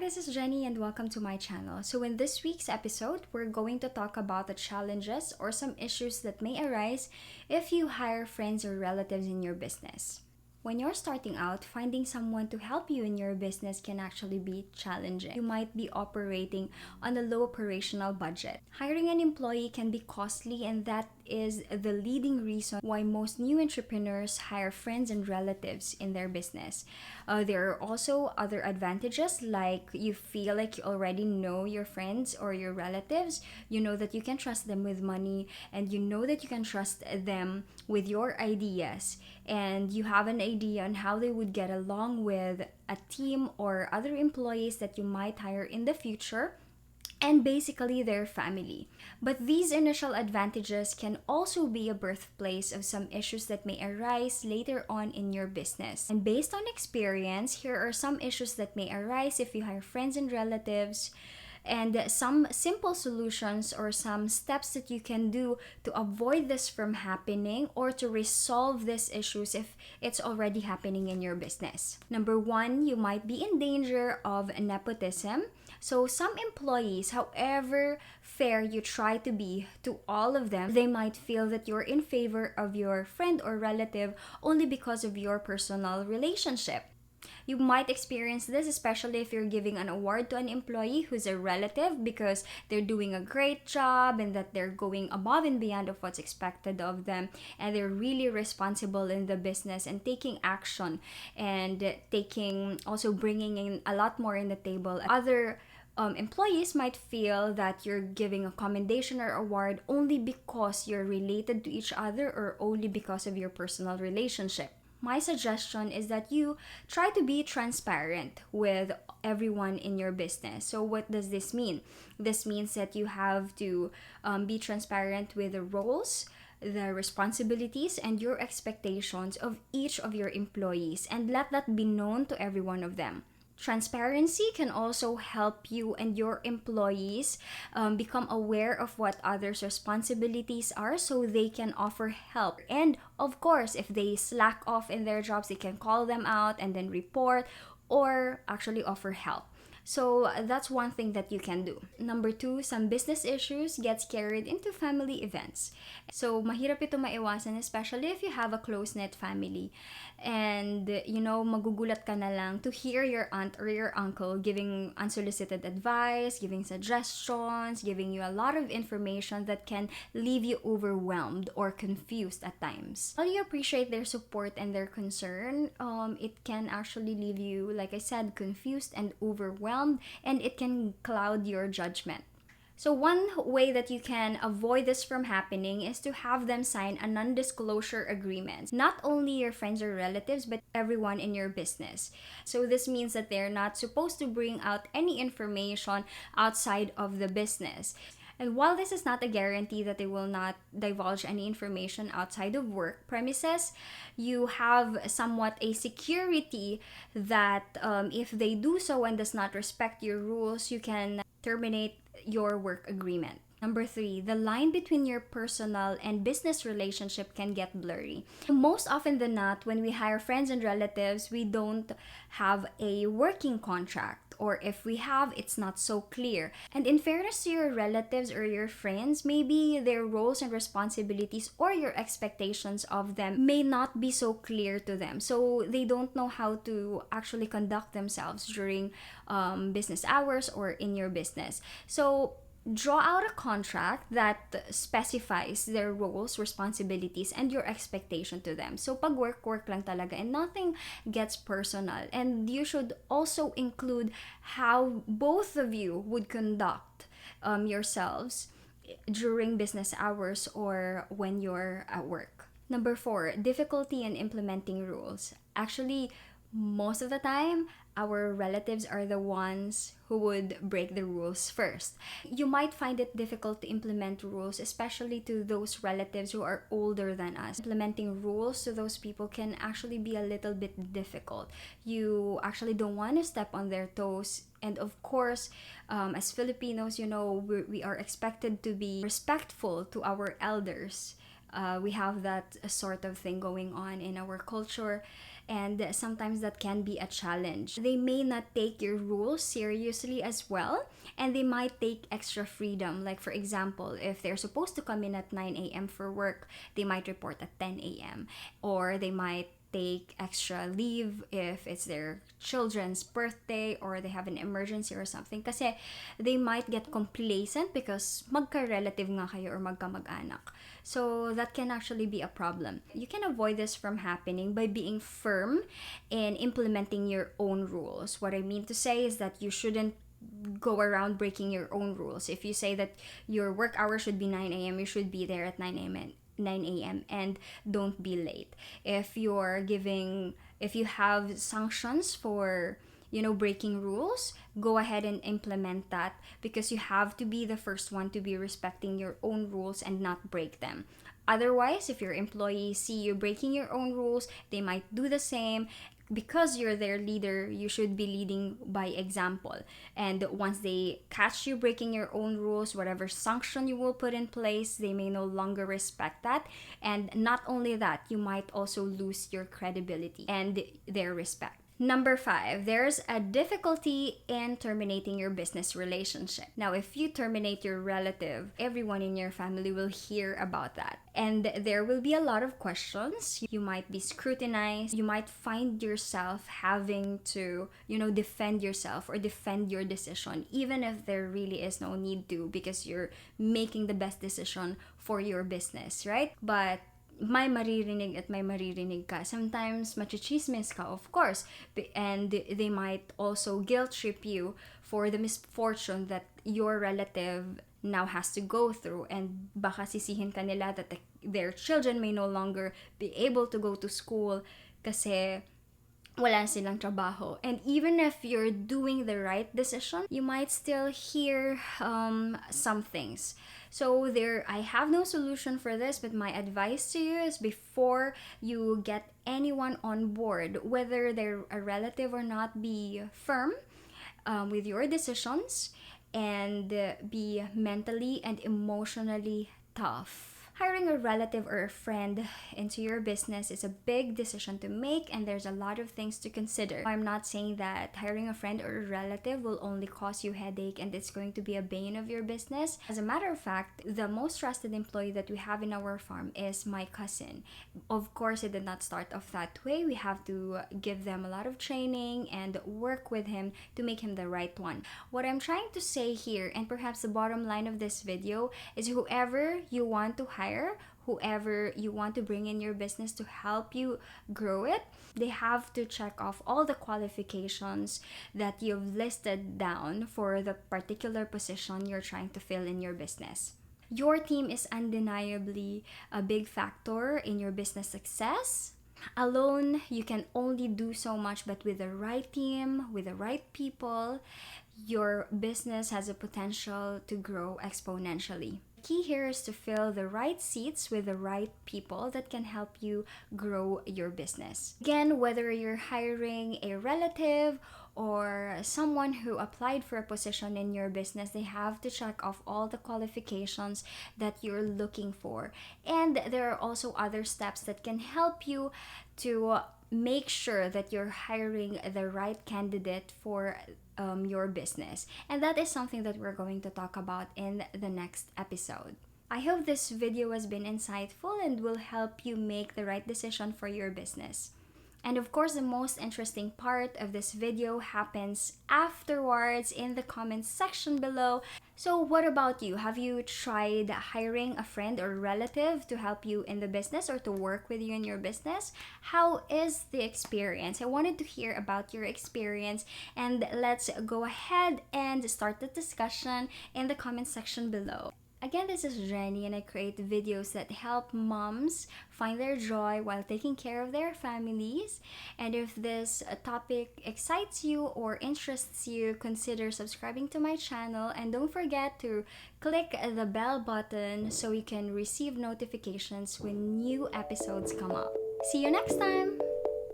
this is Jenny and welcome to my channel. So in this week's episode, we're going to talk about the challenges or some issues that may arise if you hire friends or relatives in your business. When you're starting out, finding someone to help you in your business can actually be challenging. You might be operating on a low operational budget. Hiring an employee can be costly, and that is the leading reason why most new entrepreneurs hire friends and relatives in their business. There are also other advantages, like you feel like you already know your friends or your relatives. You know that you can trust them with money, and you know that you can trust them with your ideas, and you have an idea on how they would get along with a team or other employees that you might hire in the future, and basically their family. But these initial advantages can also be a birthplace of some issues that may arise later on in your business. And based on experience, here are some issues that may arise if you hire friends and relatives, and some simple solutions or some steps that you can do to avoid this from happening or to resolve these issues if it's already happening in your business. Number one, you might be in danger of nepotism. So some employees, however fair you try to be to all of them, they might feel that you're in favor of your friend or relative only because of your personal relationship. You might experience this especially if you're giving an award to an employee who's a relative because they're doing a great job and that they're going above and beyond of what's expected of them, and they're really responsible in the business and taking action and bringing in a lot more in the table. Other employees might feel that you're giving a commendation or award only because you're related to each other or only because of your personal relationship. My suggestion is that you try to be transparent with everyone in your business. So what does this mean? This means that you have to be transparent with the roles, the responsibilities, and your expectations of each of your employees, and let that be known to every one of them. Transparency can also help you and your employees become aware of what others' responsibilities are so they can offer help. And of course, if they slack off in their jobs, they can call them out and then report or actually offer help. So that's one thing that you can do. Number two, some business issues gets carried into family events. So mahirap ito maiwasan, especially if you have a close-knit family. And magugulat ka na lang to hear your aunt or your uncle giving unsolicited advice, giving suggestions, giving you a lot of information that can leave you overwhelmed or confused at times. While you appreciate their support and their concern, it can actually leave you, like I said, confused and overwhelmed, and it can cloud your judgment. So one way that you can avoid this from happening is to have them sign a non-disclosure agreement. Not only your friends or relatives, but everyone in your business. So this means that they're not supposed to bring out any information outside of the business. And while this is not a guarantee that they will not divulge any information outside of work premises, you have somewhat a security that if they do so and does not respect your rules, you can terminate your work agreement. Number three, the line between your personal and business relationship can get blurry. Most often than not, when we hire friends and relatives, we don't have a working contract, or if we have, it's not so clear. And in fairness to your relatives or your friends, maybe their roles and responsibilities or your expectations of them may not be so clear to them. So they don't know how to actually conduct themselves during business hours or in your business. So draw out a contract that specifies their roles, responsibilities, and your expectation to them. So pag work lang talaga and nothing gets personal. And you should also include how both of you would conduct yourselves during business hours or when you're at work. Number four, difficulty in implementing rules. Actually, most of the time, our relatives are the ones who would break the rules first. You might find it difficult to implement rules, especially to those relatives who are older than us. Implementing rules to those people can actually be a little bit difficult. You actually don't want to step on their toes. And of course, as Filipinos, we are expected to be respectful to our elders. We have that sort of thing going on in our culture, and sometimes that can be a challenge. They may not take your rules seriously as well, and they might take extra freedom. Like, for example, if they're supposed to come in at 9 a.m. for work, they might report at 10 a.m., or they might take extra leave if it's their children's birthday or they have an emergency or something, kasi they might get complacent because magka-relative nga kayo or magka-mag-anak. So that can actually be a problem. You can avoid this from happening by being firm in implementing your own rules. What I mean to say is that you shouldn't go around breaking your own rules. If you say that your work hour should be 9 a.m., you should be there at 9 a.m. 9 a.m. and don't be late. If you have sanctions for breaking rules, go ahead and implement that, because you have to be the first one to be respecting your own rules and not break them. Otherwise, if your employees see you breaking your own rules, they might do the same. Because you're their leader, you should be leading by example. And once they catch you breaking your own rules, whatever sanction you will put in place, they may no longer respect that. And not only that, you might also lose your credibility and their respect. Number 5, there's a difficulty in terminating your business relationship. Now, if you terminate your relative, everyone in your family will hear about that. And there will be a lot of questions. You might be scrutinized. You might find yourself having to, defend yourself or defend your decision, even if there really is no need to, because you're making the best decision for your business, right? But may maririnig at may maririnig ka. Sometimes machichismis ka, of course, and they might also guilt trip you for the misfortune that your relative now has to go through, and baka sisihin ka nila that their children may no longer be able to go to school kasi wala silang trabaho. And even if you're doing the right decision, you might still hear some things. So I have no solution for this, but my advice to you is, before you get anyone on board, whether they're a relative or not, be firm with your decisions and be mentally and emotionally tough. Hiring a relative or a friend into your business is a big decision to make, and there's a lot of things to consider. I'm not saying that hiring a friend or a relative will only cause you headache and it's going to be a bane of your business. As a matter of fact, the most trusted employee that we have in our farm is my cousin. Of course, it did not start off that way. We have to give them a lot of training and work with him to make him the right one. What I'm trying to say here, and perhaps the bottom line of this video, is whoever you want to hire, whoever you want to bring in your business to help you grow it, they have to check off all the qualifications that you've listed down for the particular position you're trying to fill in your business. Your team is undeniably a big factor in your business success. Alone, you can only do so much, but with the right team, with the right people, your business has a potential to grow exponentially. Key here is to fill the right seats with the right people that can help you grow your business. Again, whether you're hiring a relative or someone who applied for a position in your business, they have to check off all the qualifications that you're looking for. And there are also other steps that can help you to make sure that you're hiring the right candidate for your business. And that is something that we're going to talk about in the next episode. I hope this video has been insightful and will help you make the right decision for your business. And of course, the most interesting part of this video happens afterwards in the comments section below. So what about you? Have you tried hiring a friend or relative to help you in the business or to work with you in your business? How is the experience? I wanted to hear about your experience, and let's go ahead and start the discussion in the comments section below. Again, this is Jenny, and I create videos that help moms find their joy while taking care of their families. And if this topic excites you or interests you, consider subscribing to my channel, and don't forget to click the bell button so you can receive notifications when new episodes come up. See you next time!